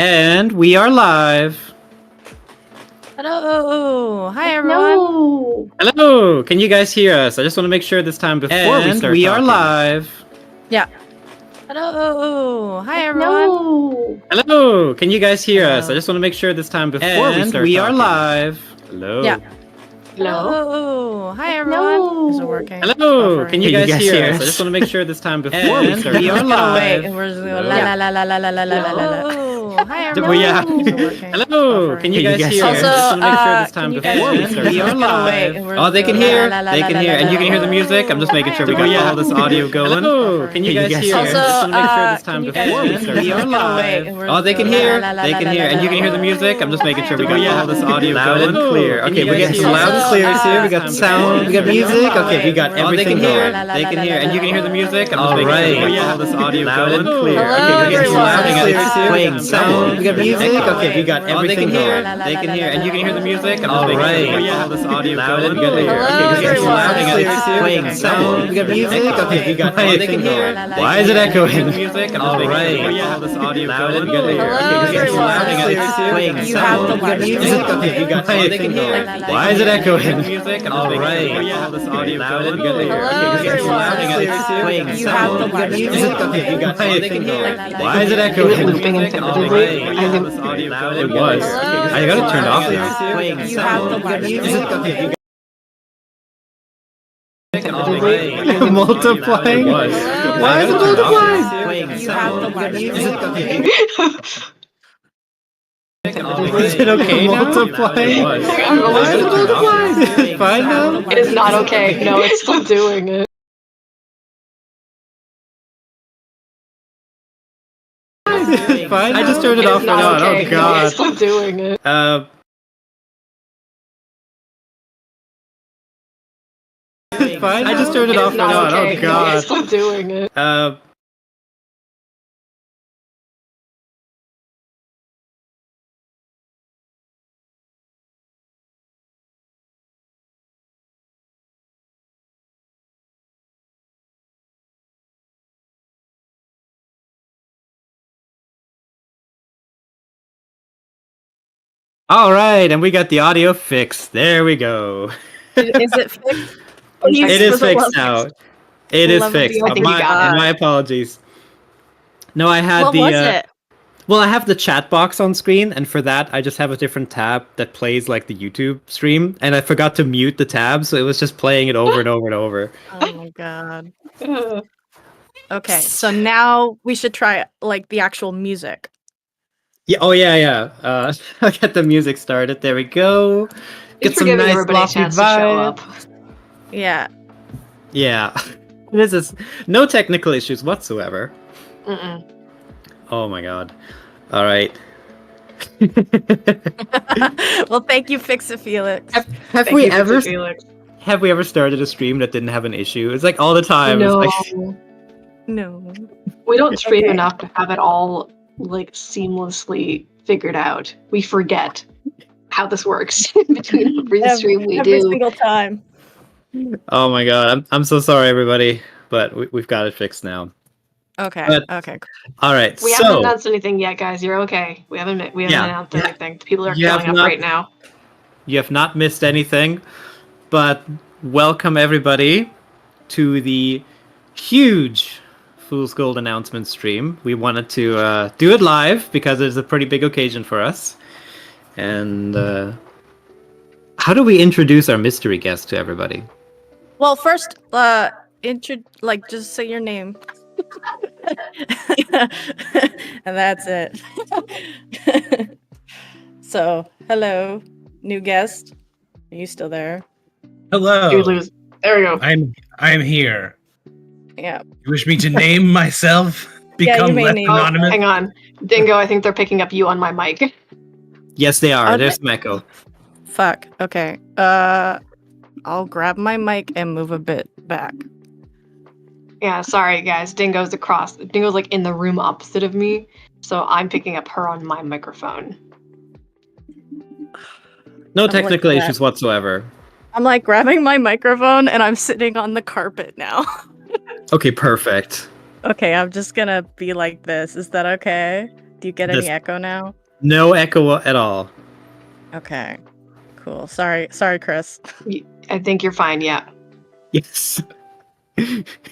And we are live. Hello. Hi, everyone. No. Hello. Can you guys hear us? I just want to make sure this time before we start we talking. are live. Yeah. Hello. Hi, everyone. No. Hello. Can you guys hear us? I Hello. just want to make sure this time before we start we talking. are live. Hello. Yeah. Hello. Hi, everyone. No. Is it working? Hello. Can you Buffering. guys hear us? I just want to make sure this time before we start we are talking. live. And we're just going la Hello. la la la la la la la la la. Hi, everyone. Well, yeah. Is it working? Hello. Can you guys hear us? Also, I just want to make sure this time can you before guys we start we are talking. live. Oh, they can hear. They can hear. And you can hear the music. I'm just making sure we got all this audio going. Hello. Can you guys hear? Also, I just want to make sure this time before we start we are talking. live. Oh, they can hear. They can hear. And you can hear the music. I'm just making sure we got all this audio Loud going. and clear. Okay, we got some loud and Also, clears here. We got sound. We got music. Okay, we got Oh, they everything can hear. going. They can hear. And you can hear the music. I'm just All making sure we right. got all this audio Loud going. and clear. Hello, Okay, we got some loud and everyone. clears here. Playing sound. We got music. Okay, we got Oh, they can everything hear. going. They can hear. And you can hear the music. I'm just All making sure we right. got all this audio Loud going. and clear. Okay, we got some loud and clears here. Playing sound. We got music. Okay, we got Oh, they can everything hear. going. Why is it echoing? Music. I'm just All making sure we right. got all this audio Loud and going. clear. Okay, we got some loud and clears here. Playing You have sound. the We got live music. stream. Okay, we got Oh, they can everything hear. going. Why is it echoing? Music. I'm just All making sure we right. got all this audio Loud and going. clear. Okay, we got some loud and clears here. Playing You have sound. the We got live music. stream. Okay, we got Oh, they can everything hear. going. Why is it Is it echoing? looping infinitely? It was. I got it turned off Hello. now. You have the live stream. Music. Okay, we got Infinitely? multiplying. It was. Why is it multiplying? You have the live stream. Music. Okay. Infinitely? Is it okay now? It Multiplying? was. Why is it multiplying? Is it fine now? It is not okay. No, it's still doing it. Fine. I just turned it It off is for not now. okay. Oh No, it's god. still doing it. Fine. I just turned it It off is for not now. okay. Oh No, god. it's still doing it. All right, and we got the audio fixed. There we go. Is it fixed? It is fixed now. It is love of fixed. you. I think you got it. My apologies. No, I had What the. was it? Well, I have the chat box on screen, and for that, I just have a different tab that plays like the YouTube stream, and I forgot to mute the tab, so it was just playing it over and over and over. Oh my god. Okay, so now we should try like the actual music. Yeah. Oh yeah, yeah. I'll get the music started. There we go. Thanks for giving everybody a chance to show up. Yeah. Yeah. This is no technical issues whatsoever. Mm-mm. Oh my god. All right. Well, thank you, Fix It Felix. Have Thank we you, ever Felix. have we ever started a stream that didn't have an issue? It's like all the time. No, It's like, No. we don't stream Okay. enough to have it all like seamlessly figured out. We forget how this works between every stream we Every do. single time. oh my god. I'm so sorry, everybody, but we've got it fixed now. Okay. But- Okay. All right. We haven't so announced anything yet, guys. You're okay. We haven't Yeah. announced anything. People are You have filling up not- right now. you have not missed anything, but welcome everybody to the huge Fool's Gold announcement stream. We wanted to do it live because it's a pretty big occasion for us. And how do we introduce our mystery guest to everybody? Well, first, just say your name. And that's it. So, hello, new guest. Are you still there? Hello. You lose. There we go. I'm here. Yeah. You wish me to name myself? Yeah, you Become may less name- Oh, anonymous? hang on. Dingo, I think they're picking up you on my mic. Yes, they are. Are There's Meko. Fuck. Okay. I'll grab my mic and move a bit back. Yeah, sorry guys. Dingo's across. Dingo's like in the room opposite of me, so I'm picking up her on my microphone. No like technical that. issues whatsoever. I'm like grabbing my microphone and I'm sitting on the carpet now. Okay, perfect. Okay, I'm just gonna be like this. Is that okay? Do you get This- any echo now? No echo at all. Okay. Cool. Sorry, Chris. I think you're fine. Yeah. Yes.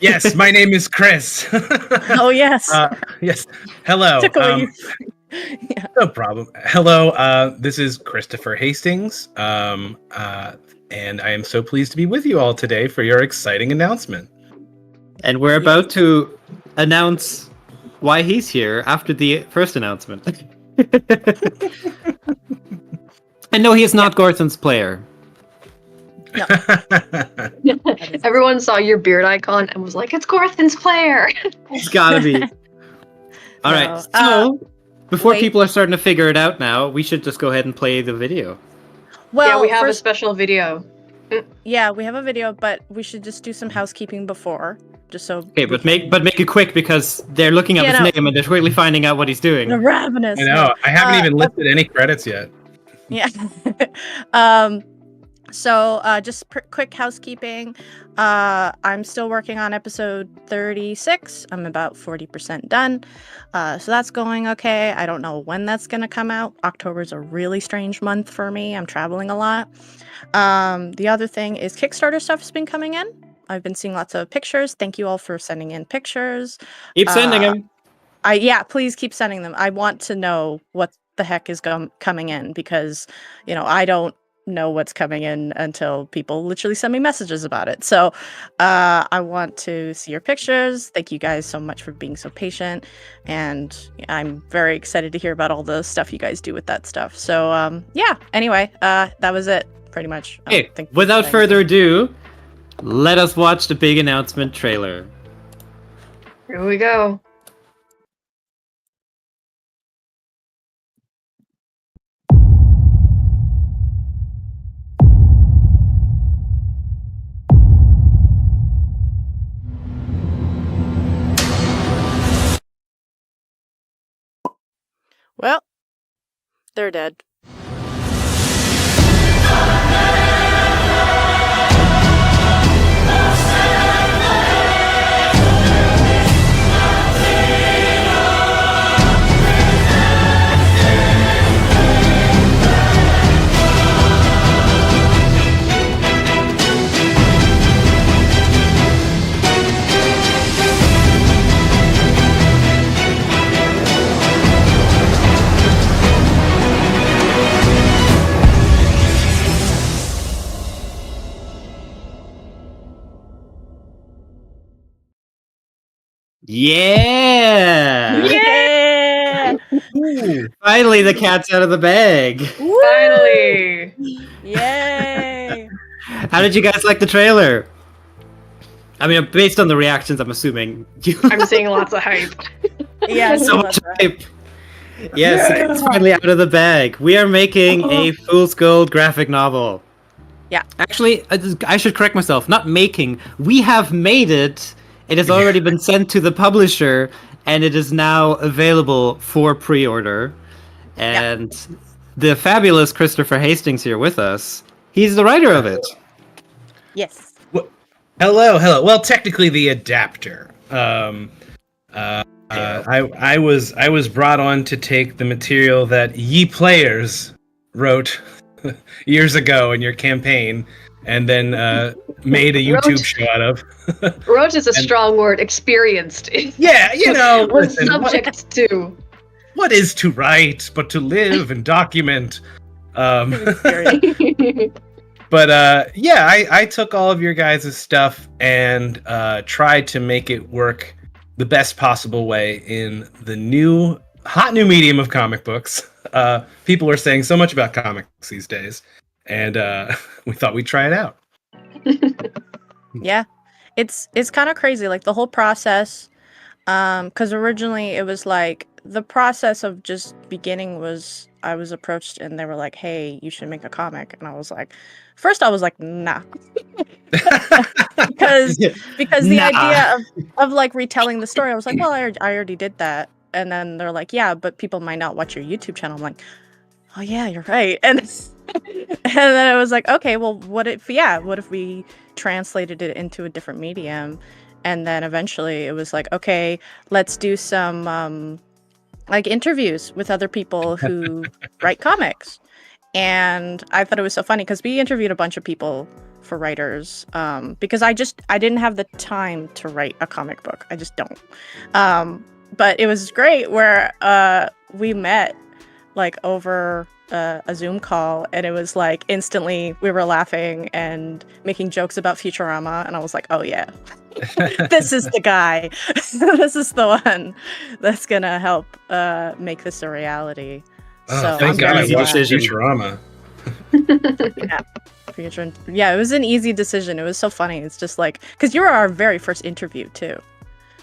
Yes, my name is Chris. Oh yes. Yes. Hello. Tickle you. Yeah. No problem. Hello. This is Christopher Hastings. And I am so pleased to be with you all today for your exciting announcement. And we're about to announce why he's here after the first announcement. And no, he is not Gorthon's player. Everyone saw your beard icon and was like, "It's Gorthon's player." It's gotta be. All right. No, So, before wait. people are starting to figure it out now, we should just go ahead and play the video. Well, yeah, we have a first, special video. yeah, we have a video, but we should just do some housekeeping before, just so. Okay, but make it quick because they're looking up Yeah, his no. name and they're quickly finding out what he's doing. The ravenous. I know. I haven't even listed any credits yet. Yeah. So just quick housekeeping. I'm still working on episode 36. I'm about 40% done. So that's going okay. I don't know when that's going to come out. October's a really strange month for me. I'm traveling a lot. The other thing is Kickstarter stuff has been coming in. I've been seeing lots of pictures. Thank you all for sending in pictures. Keep sending him. Yeah, please keep sending them. I want to know what the heck is coming in because, I don't know what's coming in until people literally send me messages about it. So I want to see your pictures. Thank you guys so much for being so patient. And I'm very excited to hear about all the stuff you guys do with that stuff. So yeah, anyway, that was it pretty much. Okay, without further ado, let us watch the big announcement trailer. Here we go. Well, they're dead. Yeah! Yeah! Finally, the cat's out of the bag. Finally. Yay! How did you guys like the trailer? I mean, based on the reactions, I'm assuming. I'm seeing lots of hype. Yeah, So much hype. Yes, it's finally out of the bag. We are making a Fool's Gold graphic novel. Yeah. Actually, I should correct myself. Not making. We have made it. It has already been sent to the publisher, and it is now available for pre-order. And the fabulous Christopher Hastings here with us. He's the writer of it. Yes. Hello. Well, technically the adapter. I was brought on to take the material that ye players wrote years ago in your campaign, and then made a YouTube show out of. Wrote is a strong word. Experienced. Yeah, Was listen, subject to. what is to write but to live and document? But I took all of your guys' stuff and tried to make it work the best possible way in the hot new medium of comic books. People are saying so much about comics these days, and we thought we'd try it out. Yeah. It's kind of crazy, like the whole process. Because originally it was like the process of just beginning was I was approached and they were like, "Hey, you should make a comic," and I was like, first I was like, "Nah," because the idea of like retelling the story, I was like, "Well, I already did that," and then they're like, "Yeah, but people might not watch your YouTube channel." I'm like, "Oh yeah, you're right," and then I was like, "Okay, well, what if we translated it into a different medium?" And then eventually it was like, okay, let's do some like interviews with other people who write comics. And I thought it was so funny because we interviewed a bunch of people for writers, because I didn't have the time to write a comic book. I just don't. But it was great where we met like over a Zoom call, and it was like instantly we were laughing and making jokes about Futurama, and I was like, oh yeah, this is the guy. This is the one that's gonna help make this a reality. Oh, So thank I'm God very you watched glad. Futurama. Yeah, it was an easy decision. It was so funny. It's just like, because you were our very first interview too.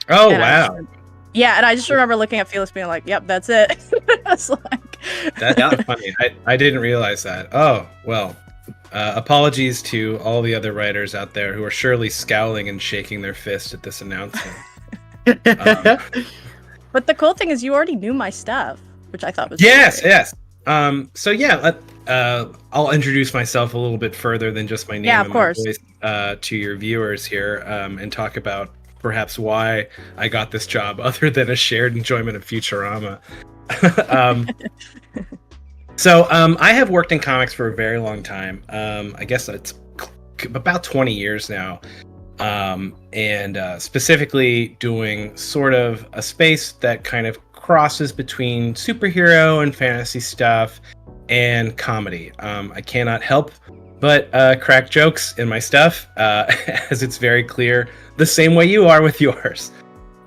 Oh, And I just wow. Yeah, and I just remember looking at Felix being like, yep, that's it. I was like, That's funny. I didn't realize that. Oh, well. Apologies to all the other writers out there who are surely scowling and shaking their fist at this announcement. But the cool thing is you already knew my stuff, which I thought was Yes, great. yes. So yeah, I'll introduce myself a little bit further than just my name Yeah, of and course. my voice to your viewers here, and talk about perhaps why I got this job, other than a shared enjoyment of Futurama. So I have worked in comics for a very long time. I guess it's about 20 years now. And specifically doing sort of a space that kind of crosses between superhero and fantasy stuff and comedy. I cannot help but crack jokes in my stuff, as it's very clear the same way you are with yours.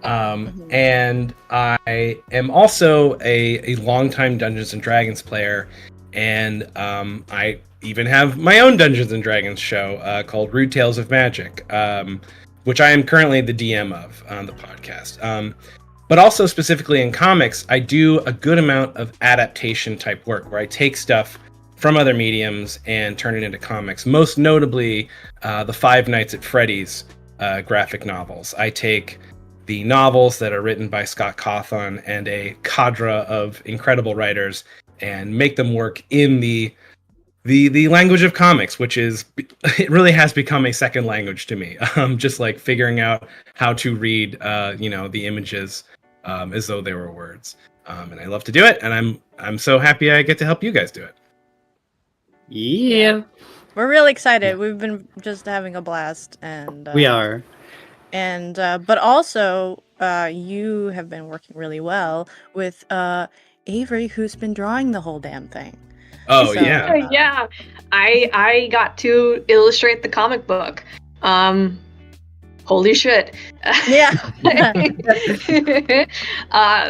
And I am also a longtime Dungeons and Dragons player, and I even have my own Dungeons and Dragons show called Rude Tales of Magic, which I am currently the DM of on the podcast. But also specifically in comics, I do a good amount of adaptation type work where I take stuff from other mediums and turn it into comics. Most notably, the Five Nights at Freddy's graphic novels. I take the novels that are written by Scott Cawthon and a cadre of incredible writers and make them work in the language of comics, which is, it really has become a second language to me. Just like figuring out how to read, the images as though they were words. And I love to do it, and I'm so happy I get to help you guys do it. Yeah, We're really excited. We've been just having a blast, and we are. And but also, you have been working really well with Avery, who's been drawing the whole damn thing. Oh, So, yeah. Yeah, I got to illustrate the comic book. Holy shit. Yeah.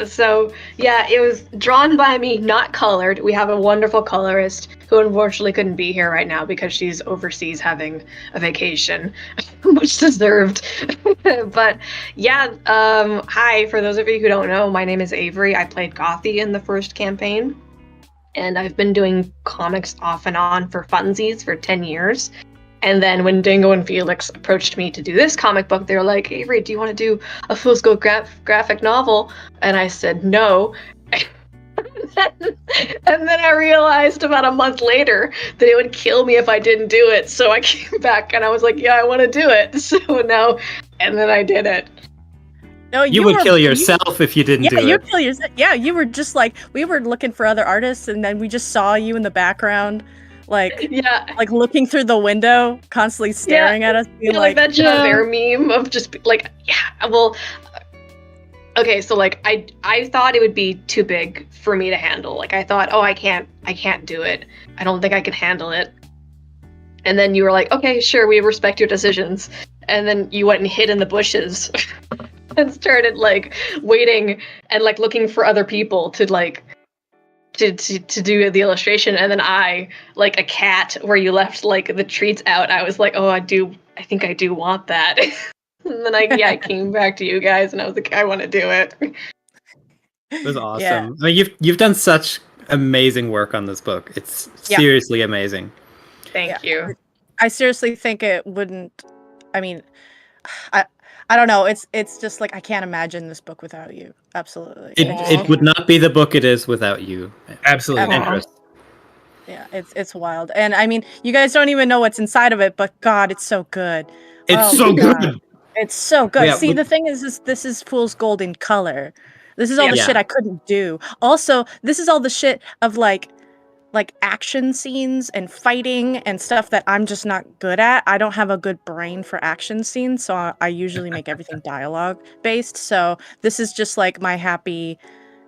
So yeah, it was drawn by me, not colored. We have a wonderful colorist who unfortunately couldn't be here right now because she's overseas having a vacation, much deserved. But yeah, hi, for those of you who don't know, my name is Avery. I played Gothy in the first campaign, and I've been doing comics off and on for funsies for 10 years. And then when Dingo and Felix approached me to do this comic book, they were like, Avery, do you want to do a full scope graphic novel? And I said no. And then I realized about a month later that it would kill me if I didn't do it. So I came back and I was like, yeah, I want to do it. So now, and then I did it. No, You would kill yourself if you didn't do Yeah, you it. kill yourself. Yeah, you were just like, we were looking for other artists, and then we just saw you in the background, like looking through the window, constantly staring at us, being like that Javert meme of just like, yeah, well, okay, so like I thought it would be too big for me to handle. Like I thought, oh, I can't do it. I don't think I can handle it. And then you were like, okay, sure, we respect your decisions. And then you went and hid in the bushes and started like waiting and like looking for other people to like to do the illustration. And then I, like a cat where you left like the treats out, I was like, oh, I think I do want that. And then I came back to you guys and I was like, I want to do it. It was awesome. Yeah. I mean, you've done such amazing work on this book. It's seriously amazing. Thank you. I seriously think it wouldn't. I mean, I don't know. It's just like I can't imagine this book without you. Absolutely. It would not be the book it is without you. Absolutely. Interest. Yeah, it's wild. And I mean, you guys don't even know what's inside of it, but God, it's so good. It's so my God. good. It's so good. Yeah, See, the thing is this is Fool's Gold in color. This is all the Yeah. shit I couldn't do. Also, this is all the shit of like action scenes and fighting and stuff that I'm just not good at. I don't have a good brain for action scenes, so I usually make everything dialogue based. So this is just like my happy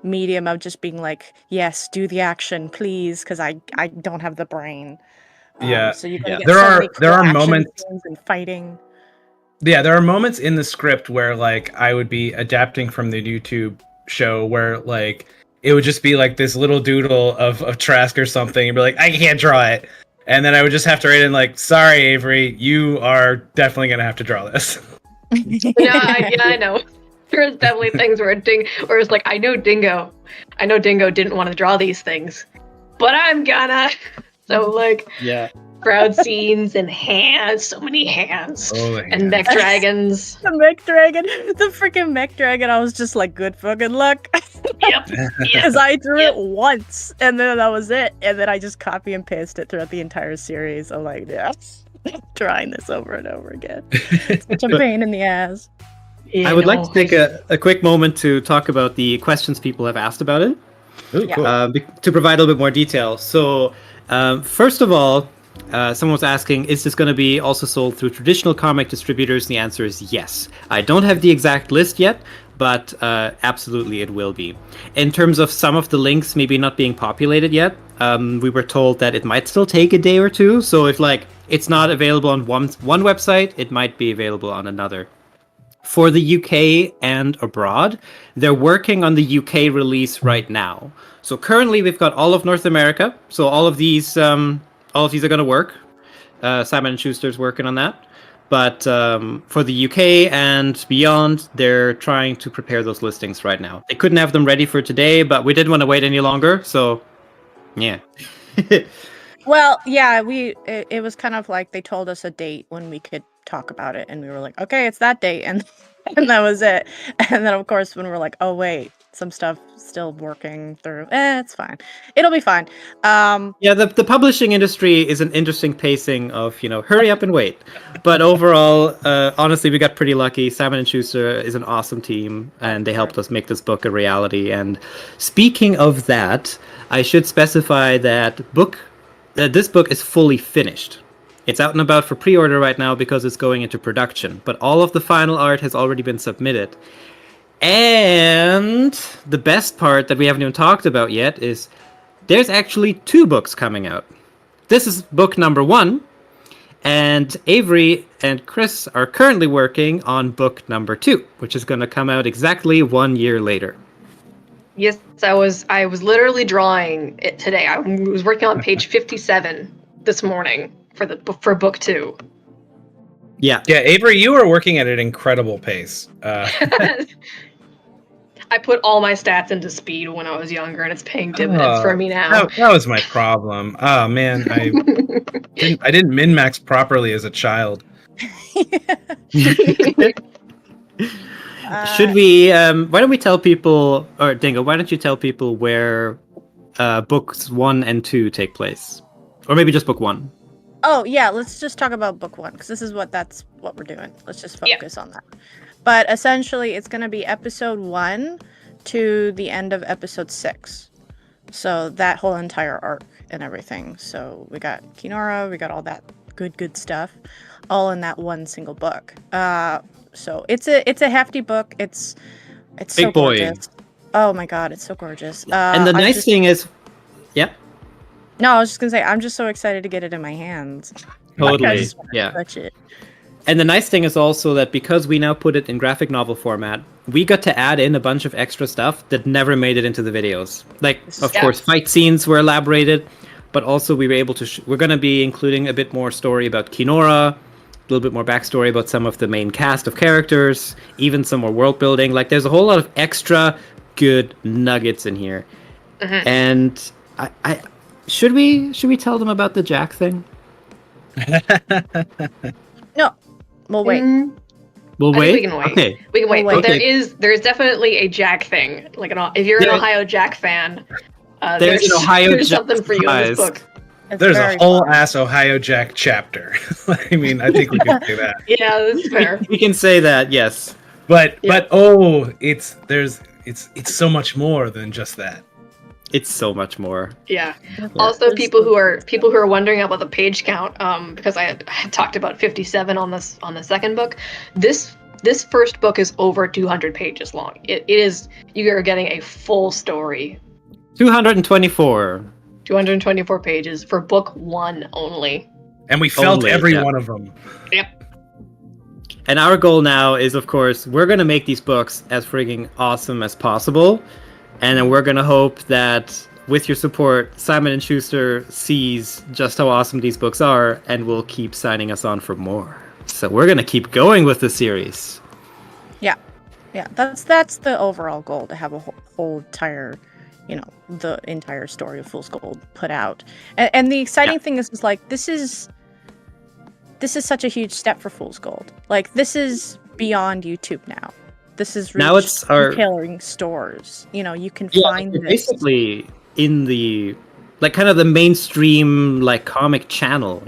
medium of just being like, yes, do the action, please, because I don't have the brain. Yeah. So you're gonna Yeah. get There so are- many cool there are action moments- scenes and fighting. Yeah, there are moments in the script where like I would be adapting from the YouTube show where like it would just be like this little doodle of Trask or something and be like, I can't draw it. And then I would just have to write in like, sorry, Avery, you are definitely gonna have to draw this. I know. There's definitely things where it's like, I know Dingo didn't want to draw these things, but I'm gonna. So like, Yeah. crowd scenes and hands, so many hands, Oh, and mech dragons. The mech dragon, the freaking mech dragon. I was just like, good fucking luck. Yep. Because I drew it once, and then that was it. And then I just copy and paste it throughout the entire series. I'm like, yeah, trying this over and over again. Such a pain in the ass. Yeah, I would like to take a quick moment to talk about the questions people have asked about it, Ooh, Yeah. cool. to provide a little bit more detail. So, first of all, someone was asking, is this going to be also sold through traditional comic distributors? The answer is yes. I don't have the exact list yet, but absolutely it will be. In terms of some of the links maybe not being populated yet, we were told that it might still take a day or two. So if like it's not available on one website, it might be available on another. For the UK and abroad, they're working on the UK release right now. So currently we've got all of North America. So all of these are going to work. Simon & Schuster's working on that. But for the UK and beyond, they're trying to prepare those listings right now. They couldn't have them ready for today, but we didn't want to wait any longer. So, yeah. Well, yeah, it was kind of like they told us a date when we could talk about it, and we were like, okay, it's that date, and that was it. And then of course when we're like, oh wait, some stuff still working through, it's fine, it'll be fine. Yeah, the publishing industry is an interesting pacing of, hurry up and wait. But overall, honestly, we got pretty lucky. Simon & Schuster is an awesome team, and they helped us make this book a reality. And speaking of that, I should specify that this book is fully finished. It's out and about for pre-order right now because it's going into production. But all of the final art has already been submitted. And the best part that we haven't even talked about yet is there's actually 2 books coming out. This is book number 1, and Avery and Chris are currently working on book number 2, which is going to come out exactly 1 year later. Yes, I was literally drawing it today. I was working on page 57 this morning for book 2. Yeah. Yeah, Avery, you are working at an incredible pace. I put all my stats into speed when I was younger, and it's paying dividends for me now. That was my problem. Oh man, I didn't min-max properly as a child. Should we? Why don't we tell people, or Dingo? Why don't you tell people where books 1 and 2 take place, or maybe just book 1? Oh yeah, let's just talk about book 1 because that's what we're doing. Let's just focus on that. But essentially, it's going to be episode 1 to the end of episode 6. So that whole entire arc and everything. So we got Kinora, we got all that good stuff, all in that one single book. So it's a hefty book. It's Big so boy. gorgeous. Oh my god, it's so gorgeous. And the nice thing is, no, I was just gonna say I'm just so excited to get it in my hands. I totally, just wanna yeah. touch it. And the nice thing is also that because we now put it in graphic novel format, we got to add in a bunch of extra stuff that never made it into the videos. Like, of course, fight scenes were elaborated, but also we were able to. We're going to be including a bit more story about Kinora, a little bit more backstory about some of the main cast of characters, even some more world building. Like, there's a whole lot of extra good nuggets in here. Mm-hmm. And I should we tell them about the Jack thing? No, we'll wait. We'll I wait. think we can wait. Okay. We can wait. We'll But wait. there's definitely a Jack thing. Like if you're an There- Ohio Jack fan, There's an Ohio there's Jack something for you in this prize. book. It's There's a very whole fun. ass Ohio Jack chapter. I mean, I think we can do that. Yeah, that's fair. We can say that, yes. But Yeah. there's it's so much more than just that. It's so much more. Yeah. Also, people who are wondering about the page count, because I had talked about 57 on the second book. This first book is over 200 pages long. It is, you are getting a full story. 224. 224 pages for book 1 only. And we felt Only, every yeah. one of them. Yep. And our goal now is, of course, we're going to make these books as frigging awesome as possible. And then we're going to hope that with your support, Simon & Schuster sees just how awesome these books are and will keep signing us on for more. So we're going to keep going with the series. Yeah, that's the overall goal, to have a whole entire, the entire story of Fool's Gold put out. And the exciting thing is like, this is such a huge step for Fool's Gold. Like, this is beyond YouTube now. This is now it's our retailing stores. You can find this basically in the kind of the mainstream comic channel.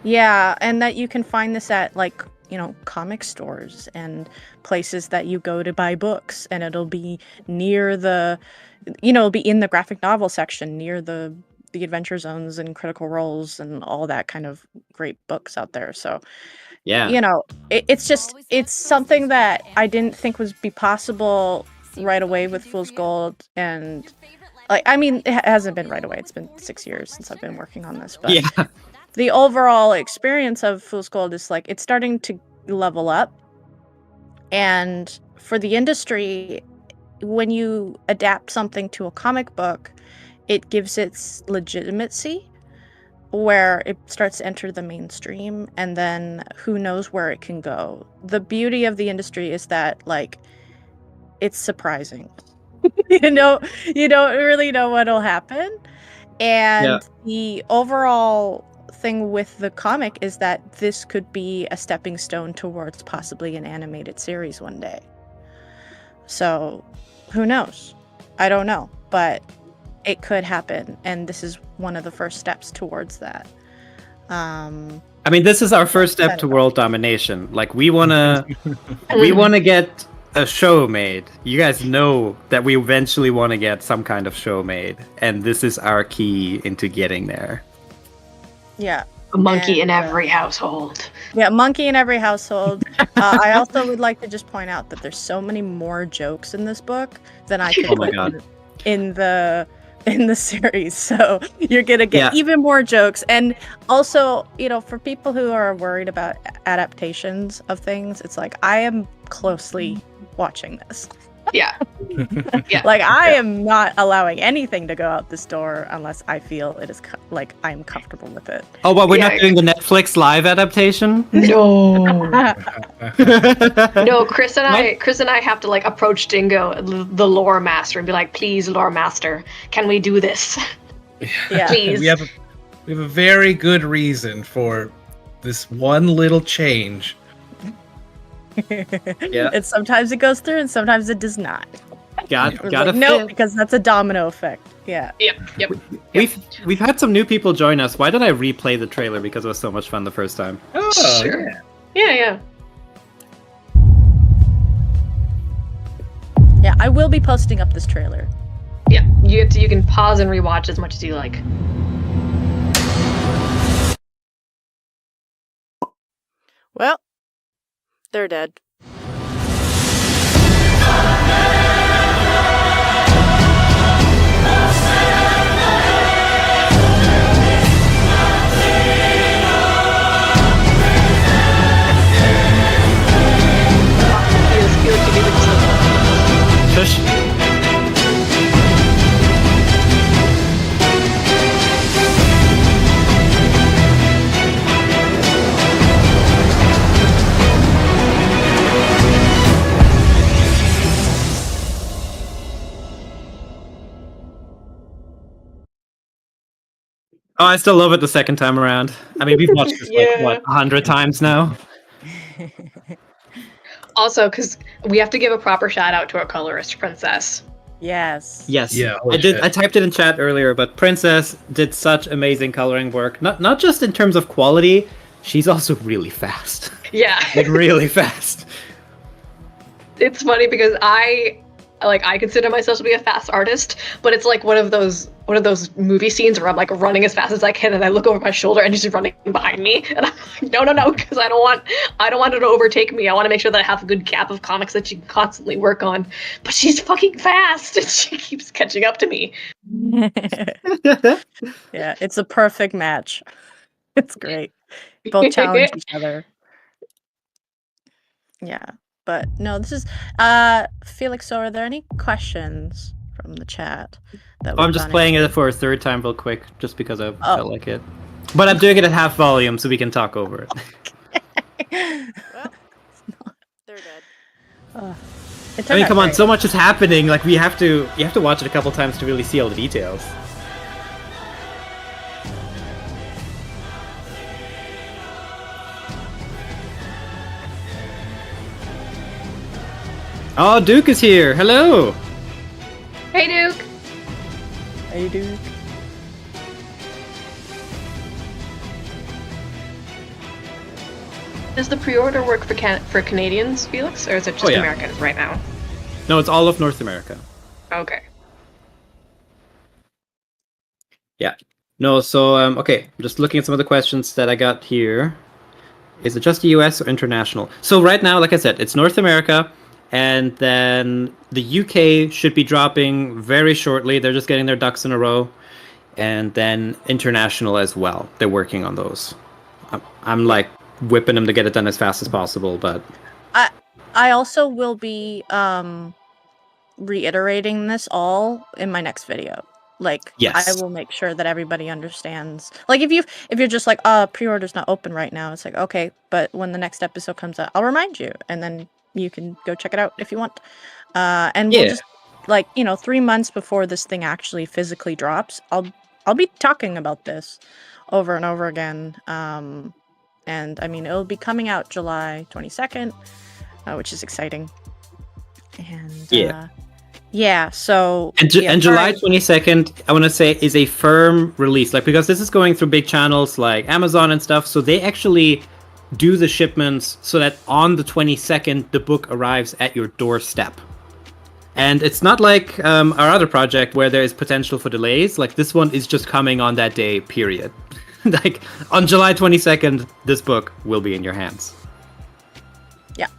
Yeah, and that you can find this at comic stores and places that you go to buy books, and it'll be near the, it'll be in the graphic novel section near the Adventure Zones and Critical Roles and all that kind of great books out there. So yeah, it's something that I didn't think would be possible right away with Fool's Gold. And it hasn't been right away. It's been 6 years since I've been working on this, but yeah. the overall experience of Fool's Gold is it's starting to level up. And for the industry, when you adapt something to a comic book, it gives its legitimacy, where it starts to enter the mainstream, and then who knows where it can go. The beauty of the industry is that it's surprising. You don't really know what'll happen. And the overall thing with the comic is that this could be a stepping stone towards possibly an animated series one day. So who knows? I don't know, but it could happen, and this is one of the first steps towards that. This is our first step to world domination. We wanna get a show made. You guys know that we eventually want to get some kind of show made, and this is our key into getting there. Yeah. A monkey in every household. Yeah, monkey in every household. I also would like to just point out that there's so many more jokes in this book than I could put in the series. So you're gonna get even more jokes. And also, for people who are worried about adaptations of things, it's I am closely watching this. Yeah. Yeah. I am not allowing anything to go out this door unless I feel it is I'm comfortable with it. Oh, but we're not doing the Netflix live adaptation? No. No, Chris and I have to approach Dingo, the lore master, and be like, please, lore master, can we do this? Yeah. Please. We have a very good reason for this one little change. Yeah. And sometimes it goes through and sometimes it does not. Gotta no, because that's a domino effect. Yeah. Yep. We've had some new people join us. Why did I replay the trailer? Because it was so much fun the first time. Oh, sure. Yeah. Yeah, I will be posting up this trailer. Yeah, you can pause and rewatch as much as you like. Well, they're dead. Shush. Oh, I still love it the second time around. We've watched this 100 times now. Also, because we have to give a proper shout out to our colorist, Princess. Yes. Yes. Yeah. I typed it in chat earlier, but Princess did such amazing coloring work. Not just in terms of quality, she's also really fast. Yeah. Really fast. It's funny because like I consider myself to be a fast artist, but it's like one of those movie scenes where I'm like running as fast as I can, and I look over my shoulder and she's running behind me, and I'm like, no, because I don't want her to overtake me. I want to make sure that I have a good gap of comics that she can constantly work on. But she's fucking fast, and she keeps catching up to me. Yeah, it's a perfect match. It's great. Both challenge each other. Yeah, but no, this is Felix. So, are there any questions from the chat? That I'm just playing it for a third time real quick, just because I felt like it. But I'm doing it at half volume, so we can talk over it. Well, they're dead. I mean, come on, so much is happening. Like you have to watch it a couple times to really see all the details. Oh, Duke is here. Hello. Hey, Duke. Hey, Duke. Does the pre-order work for Canadians, Felix, or is it just Americans right now? No, it's all of North America. Okay. Yeah. No, so okay, I'm just looking at some of the questions that I got here. Is it just the US or international? So right now, like I said, it's North America, and then the UK should be dropping very shortly. They're just getting their ducks in a row. And then international as well. They're working on those. I'm like whipping them to get it done as fast as possible, but I also will be reiterating this all in my next video. Like, yes. I will make sure that everybody understands. Like, if you're just like, pre-order's not open right now, it's like, okay, but when the next episode comes out, I'll remind you, and then you can go check it out if you want. And we'll just, like, 3 months before this thing actually physically drops, I'll be talking about this over and over again. And I mean, it'll be coming out July 22nd, which is exciting. And so and July 22nd, I want to say, is a firm release, like, because this is going through big channels like Amazon and stuff, so they actually do the shipments so that on the 22nd the book arrives at your doorstep. And it's not like our other project where there is potential for delays. Like, this one is just coming on that day, period. Like, on July 22nd, this book will be in your hands. Yeah.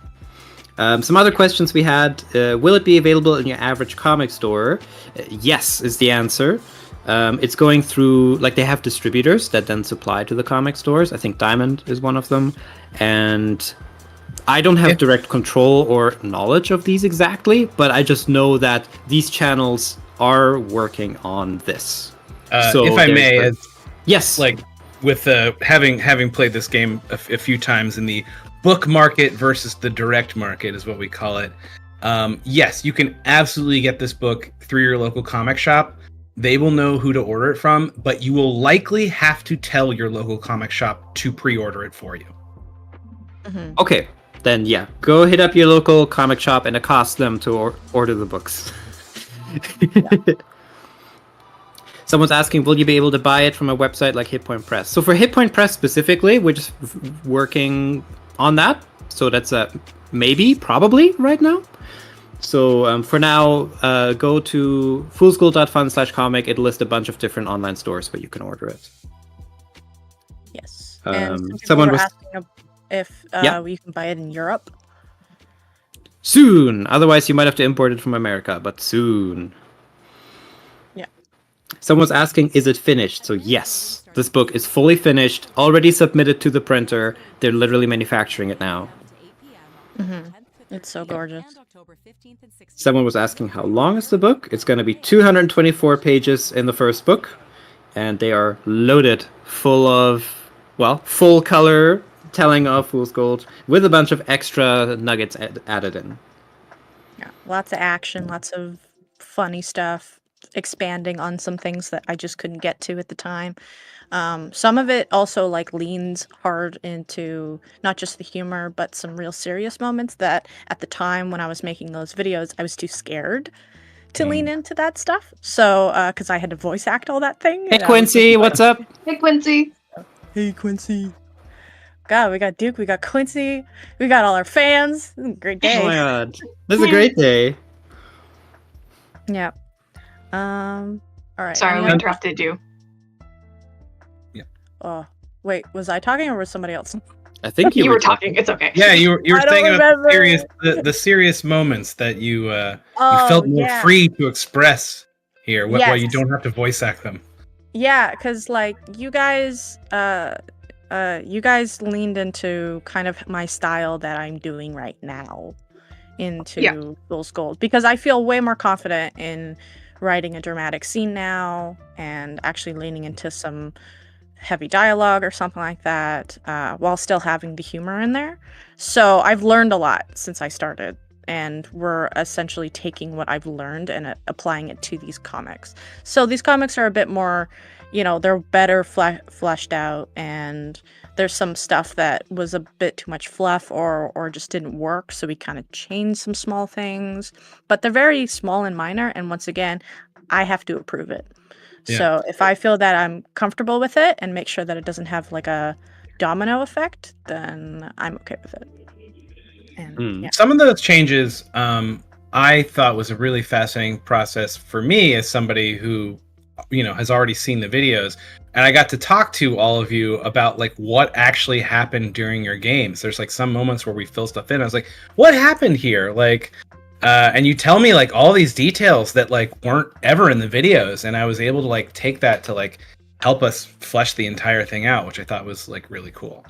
Some other questions we had. Will it be available in your average comic store? Yes, is the answer. It's going through, like, they have distributors that then supply to the comic stores. I think Diamond is one of them. And I don't have direct control or knowledge of these exactly, but I just know that these channels are working on this. So if I may, yes, like with having played this game a few times in the book market versus the direct market is what we call it. Yes, you can absolutely get this book through your local comic shop. They will know who to order it from, but you will likely have to tell your local comic shop to pre-order it for you. Mm-hmm. Okay. Then yeah, go hit up your local comic shop and accost them to order the books. Someone's asking, will you be able to buy it from a website like Hit Point Press? So for Hit Point Press specifically, we're just working on that. So that's probably right now. So for now, go to foolsgold.fun/comic. It'll list a bunch of different online stores where you can order it. Yes. And someone was asking if you can buy it in Europe. Soon. Otherwise, you might have to import it from America, but soon. Yeah. Someone's asking, is it finished? So yes, this book is fully finished, already submitted to the printer. They're literally manufacturing it now. Mm-hmm. It's so gorgeous. Someone was asking, how long is the book? It's going to be 224 pages in the first book, and they are loaded full of, full color telling of Fool's Gold with a bunch of extra nuggets added in. Yeah, lots of action, lots of funny stuff, expanding on some things that I just couldn't get to at the time. Some of it also like leans hard into not just the humor, but some real serious moments that at the time when I was making those videos, I was too scared to lean into that stuff. So, because I had to voice act all that thing. Hey, Quincy, what's up? Hey, Quincy. Hey, Quincy. God, we got Duke, we got Quincy, we got all our fans. Great day. Oh my god. This is a great day. Yeah. All right. Sorry, any we other- interrupted you. Oh, wait. Was I talking or was somebody else? I think You were talking. It's okay. Yeah, you were I don't thinking about remember. the serious moments that you Oh, felt more yeah. free to express here, while you Yes. don't have to voice act them. Yeah, because like you guys leaned into kind of my style that I'm doing right now into Fool's Gold because I feel way more confident in writing a dramatic scene now and actually leaning into some heavy dialogue or something like that while still having the humor in there. So I've learned a lot since I started, and we're essentially taking what I've learned and applying it to these comics. So these comics are a bit more, they're better fleshed out, and there's some stuff that was a bit too much fluff or just didn't work, so we kind of changed some small things, but they're very small and minor, and once again, I have to approve it. Yeah. So if I feel that I'm comfortable with it and make sure that it doesn't have like a domino effect, then I'm okay with it. And yeah. Some of those changes I thought was a really fascinating process for me as somebody who has already seen the videos, and I got to talk to all of you about like what actually happened during your games. There's like some moments where we fill stuff in. I was like, what happened here? Like and you tell me like all these details that like weren't ever in the videos, and I was able to like take that to like help us flesh the entire thing out, which I thought was like really cool.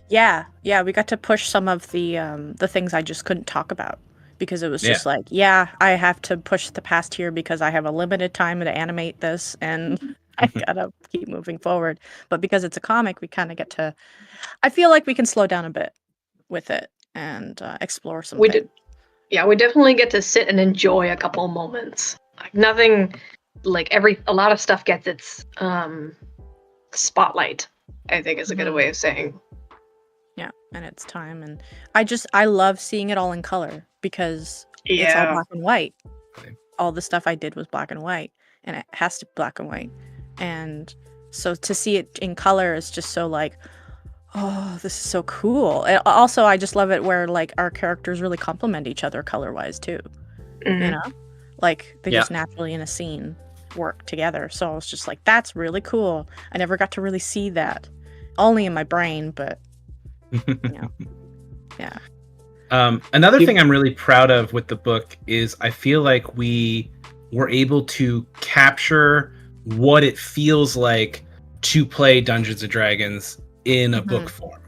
Yeah, we got to push some of the things I just couldn't talk about because it was just like, I have to push the past here because I have a limited time to animate this and I gotta keep moving forward. But because it's a comic, we kind of get to. I feel like we can slow down a bit with it and explore some. We did. Yeah, we definitely get to sit and enjoy a couple moments. Like nothing, like a lot of stuff gets its spotlight, I think is a good way of saying. Yeah, and it's time, and I love seeing it all in color because it's all black and white. All the stuff I did was black and white, and it has to be black and white. And so to see it in color is just so like, oh, this is so cool. And also, I just love it where like our characters really complement each other color-wise too. Mm-hmm. Like they just naturally in a scene work together. So I was just like, that's really cool. I never got to really see that, only in my brain, but yeah. Another thing I'm really proud of with the book is I feel like we were able to capture what it feels like to play Dungeons & Dragons in a book form.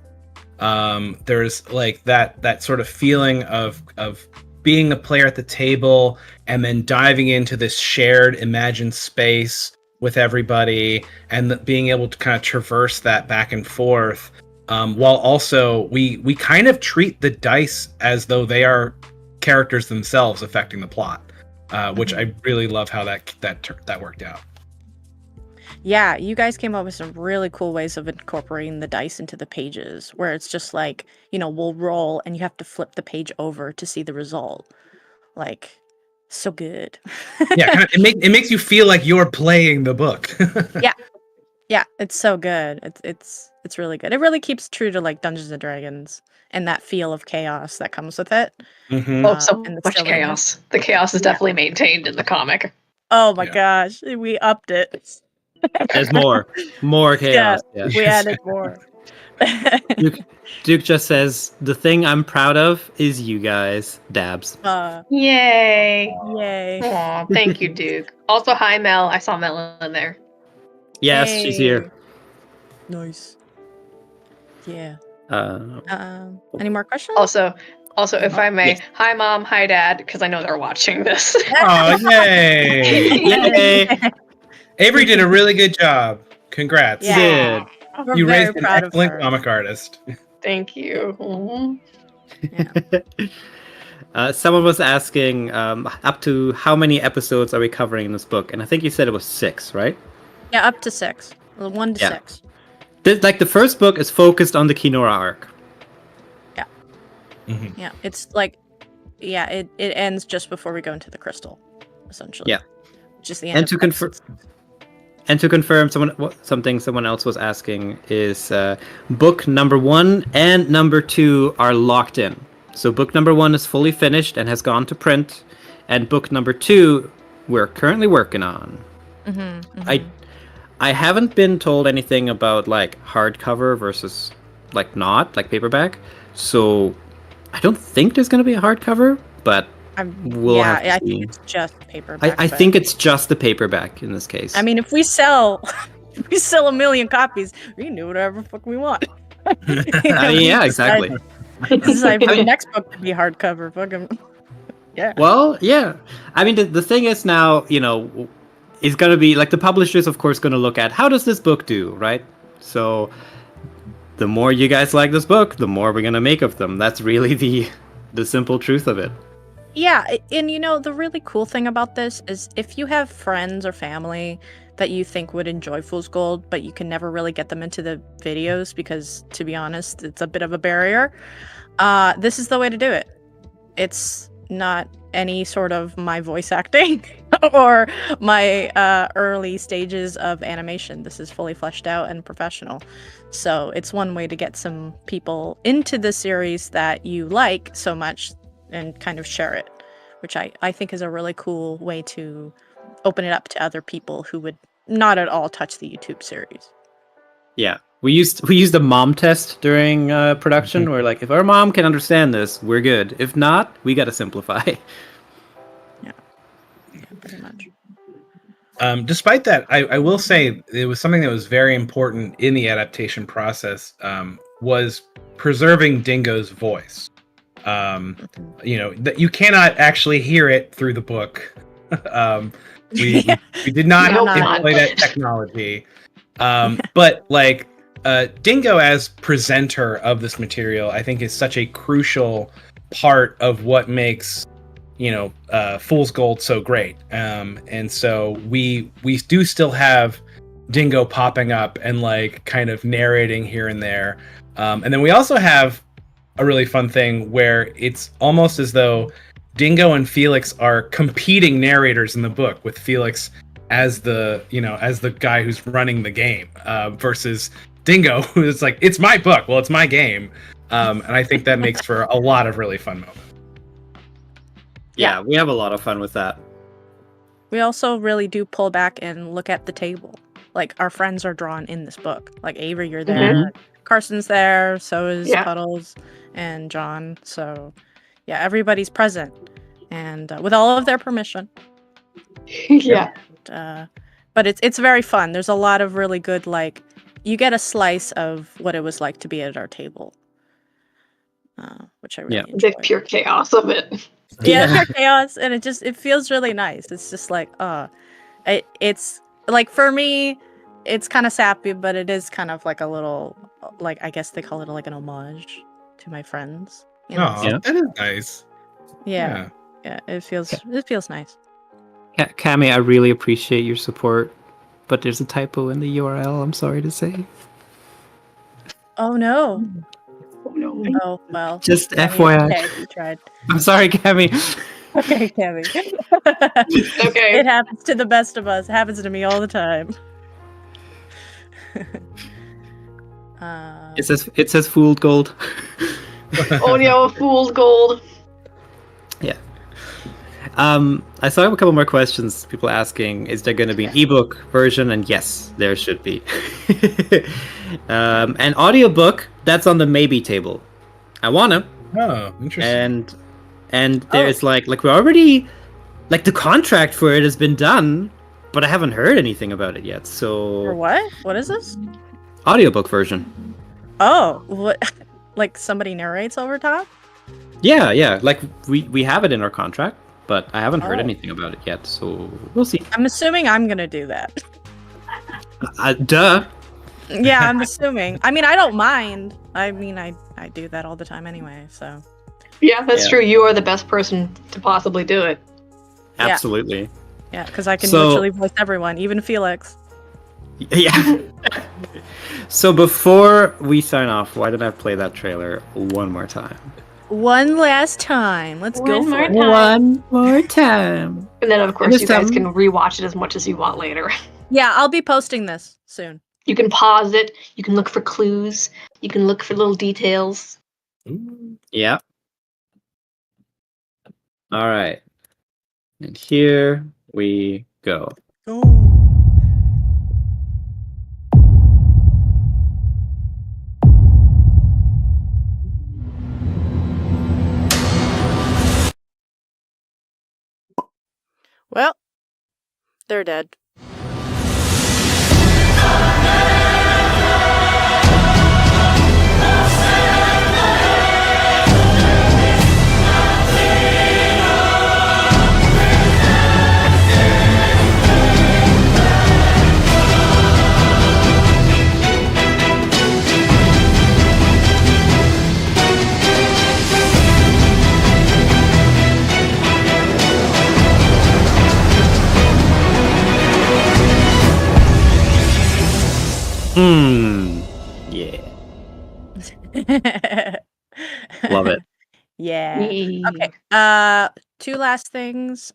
There's like that sort of feeling of being a player at the table and then diving into this shared imagined space with everybody and being able to kind of traverse that back and forth. While also we kind of treat the dice as though they are characters themselves affecting the plot, which I really love how that worked out. Yeah, you guys came up with some really cool ways of incorporating the dice into the pages, where it's just like, we'll roll and you have to flip the page over to see the result. Like, so good. Yeah, it makes you feel like you're playing the book. Yeah, it's so good. It's really good. It really keeps true to like Dungeons and Dragons and that feel of chaos that comes with it. Oh, so and the much silliness. chaos. The chaos is definitely maintained in the comic. Oh my gosh, we upped it. There's more chaos. Yeah, we added more. Duke just says, the thing I'm proud of is you guys. Dabs. Yay. Yay. Aw, thank you, Duke. Also, hi, Mel. I saw Mel in there. Yes, she's here. Nice. Yeah. Uh, Any more questions? Also, if I may, hi, Mom, hi, Dad, because I know they're watching this. Oh, yay! Yay! Avery did a really good job. Congrats. Yeah. We're You very raised an proud of excellent her. comic artist. Thank you. Mhm. Someone was asking up to how many episodes are we covering in this book? And I think you said it was 6, right? Yeah, up to 6. 1 to 6. The first book is focused on the Kinora arc. Yeah. Mm-hmm. Yeah, it's like, it ends just before we go into the crystal, essentially. Yeah. Just the end. And to confirm, something someone else was asking is book number 1 and number 2 are locked in. So book number 1 is fully finished and has gone to print, and book number 2 we're currently working on. Mm-hmm, I haven't been told anything about like hardcover versus like not like paperback, so I don't think there's gonna be a hardcover, but we'll have to I see. think it's just paperback. I but- think it's just the paperback in this case. I mean, if we sell, if we sell 1 million copies, we can do whatever the fuck we want. Yeah, exactly. Decide for the next book to be hardcover. Fucking yeah. Well, yeah. I mean, the thing is now, is going to be like the publisher's, of course, going to look at how does this book do, right? So the more you guys like this book, the more we're going to make of them. That's really the simple truth of it. Yeah, and the really cool thing about this is if you have friends or family that you think would enjoy Fool's Gold, but you can never really get them into the videos because, to be honest, it's a bit of a barrier, this is the way to do it. It's not any sort of my voice acting or my early stages of animation. This is fully fleshed out and professional. So it's one way to get some people into the series that you like so much and kind of share it, which I think is a really cool way to open it up to other people who would not at all touch the YouTube series. Yeah. We used a mom test during production where like if our mom can understand this, we're good. If not, we got to simplify. Yeah, pretty much. Despite that, I will say it was something that was very important in the adaptation process, was preserving Dingo's voice. That you cannot actually hear it through the book. We did not employ that technology. But like Dingo as presenter of this material, I think is such a crucial part of what makes Fool's Gold so great. And so we do still have Dingo popping up and like kind of narrating here and there. And then we also have a really fun thing where it's almost as though Dingo and Felix are competing narrators in the book, with Felix as the guy who's running the game, versus Dingo, who's like, it's my book, well, it's my game. And I think that makes for a lot of really fun moments. Yeah, we have a lot of fun with that. We also really do pull back and look at the table. Like, our friends are drawn in this book. Like, Avery, you're there. Carson's there. So is Puddles and John. So, yeah, everybody's present. And with all of their permission. Yeah. But it's very fun. There's a lot of really good, like, you get a slice of what it was like to be at our table. Which I really enjoy. The pure chaos of it. Yeah, pure chaos, and it feels really nice. It's just like, it's like, for me, it's kind of sappy, but it is kind of like a little, like, I guess they call it like an homage to my friends. That is nice. Yeah, it feels nice. Cami, I really appreciate your support, but there's a typo in the URL, I'm sorry to say. Oh no. Oh no. Oh well. Just Cami, FYI. okay, you tried. I'm sorry, Cami. Okay, Cami. Okay. It happens to the best of us. It happens to me all the time. It says Fooled Gold. Oh no, Fool's Gold. Yeah. I saw a couple more questions. People asking, is there going to be an ebook version? And yes, there should be. An audiobook, that's on the maybe table. I wanna. Oh, interesting. And there's like we already, like, the contract for it has been done, but I haven't heard anything about it yet. So For what? What is this? audiobook version. Oh, what? Like somebody narrates over top? Yeah. Like we have it in our contract, but I haven't heard anything about it yet. So we'll see. I'm assuming I'm gonna do that. Duh. Yeah, I'm assuming. I mean, I don't mind. I mean, I do that all the time anyway, so. Yeah, that's true. You are the best person to possibly do it. Yeah. Absolutely. Yeah, because I can So- literally voice everyone, even Felix. Yeah. So before we sign off, why don't I play that trailer one more time? One last time. Let's go One for more it. time. One more time. And then, of course, this you guys time- can rewatch it as much as you want later. Yeah, I'll be posting this soon. You can pause it. You can look for clues. You can look for little details. Ooh. Yeah. All right. And here we go. Well, they're dead. Yeah. Love it. Yeah. Yay. Okay. Two last things.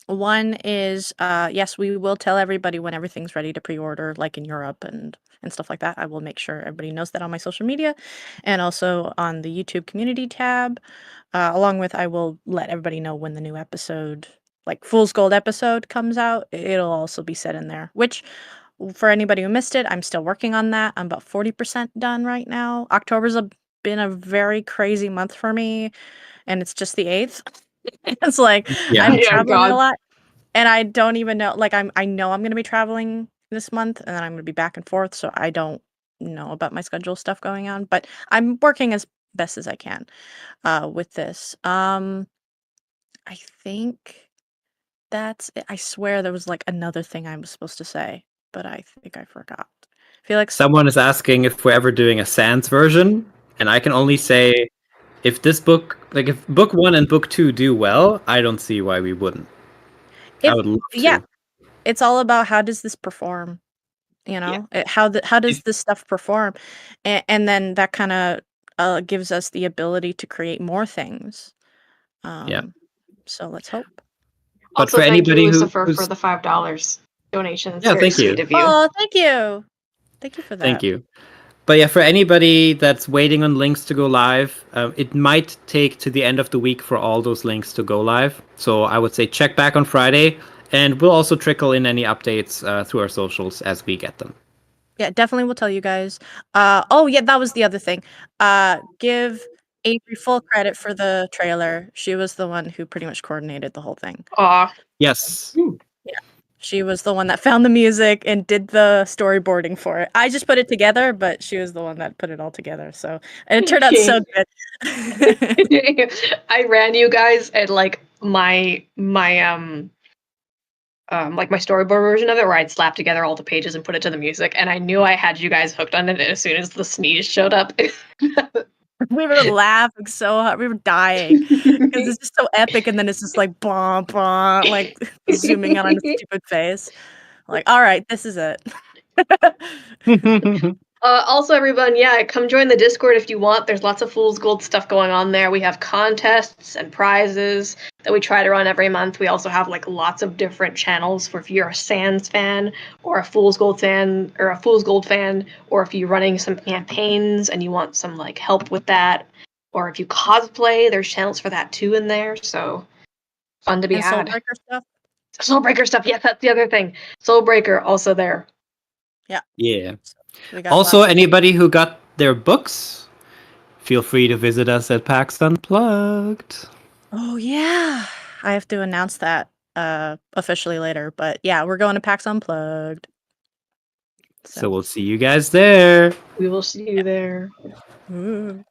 One is yes, we will tell everybody when everything's ready to pre-order, like in Europe and stuff like that. I will make sure everybody knows that on my social media and also on the YouTube community tab. Along with I will let everybody know when the new episode, like Fool's Gold episode, comes out. It'll also be set in there. Which for anybody who missed it, I'm still working on that. I'm about 40% done right now. October's been a very crazy month for me, and it's just the 8th. It's like Yeah. I'm Yeah, traveling God. a lot, and I don't even know. Like I know I'm gonna be traveling this month, and then I'm gonna be back and forth. So I don't know about my schedule stuff going on, but I'm working as best as I can with this. I think that's it. I swear there was like another thing I was supposed to say, but I think I forgot. Felix, Someone is asking if we're ever doing a Sans version, and I can only say if this book, like if book 1 and book 2 do well, I don't see why we wouldn't. I if would love yeah, to. it's all about how does this perform. You know, how does this stuff perform, and then that kind of gives us the ability to create more things. Yeah. So let's hope. But Also, for thank you, anybody Lucifer, who's for the $5 donation. It's Yeah, very thank you. sweet of you. Oh, thank you. Thank you for that. Thank you. But yeah, for anybody that's waiting on links to go live, it might take to the end of the week for all those links to go live. So I would say check back on Friday, and we'll also trickle in any updates through our socials as we get them. Yeah, definitely will tell you guys. Oh yeah, that was the other thing. Give Avery full credit for the trailer. She was the one who pretty much coordinated the whole thing. Aw. Yes. She was the one that found the music and did the storyboarding for it. I just put it together, but she was the one that put it all together. So and it turned out so good. I ran you guys at like my like my storyboard version of it, where I'd slap together all the pages and put it to the music, and I knew I had you guys hooked on it as soon as the sneeze showed up. We were laughing so hard. We were dying because it's just so epic, and then it's just like bah, bah, like zooming in on a stupid face. Like, all right, this is it. Also, everyone, yeah, come join the Discord if you want. There's lots of Fool's Gold stuff going on there. We have contests and prizes that we try to run every month. We also have like lots of different channels for if you're a Sans fan or a Fool's Gold fan, or if you're running some campaigns and you want some like help with that, or if you cosplay, there's channels for that too in there. So fun to be And had. Soulbreaker stuff. Soulbreaker stuff, yeah, that's the other thing. Soulbreaker also there. Yeah. We got Also, lots of- anybody who got their books, feel free to visit us at PAX Unplugged. Oh yeah, I have to announce that officially later. But yeah, we're going to PAX Unplugged. So we'll see you guys there. We will see you there. Ooh.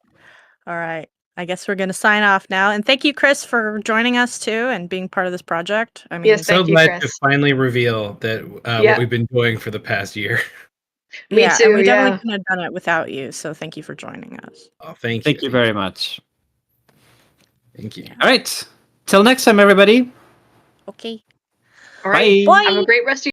All right. I guess we're going to sign off now. And thank you, Chris, for joining us too and being part of this project. I mean, Yes, So thank you, glad Chris. to finally reveal that Yeah. what we've been doing for the past year. Me yeah, too, and we definitely yeah. couldn't have done it without you. So thank you for joining us. Oh, thank you. Thank you very much. Thank you. All right. Till next time, everybody. Okay. All right. Bye. Have a great rest of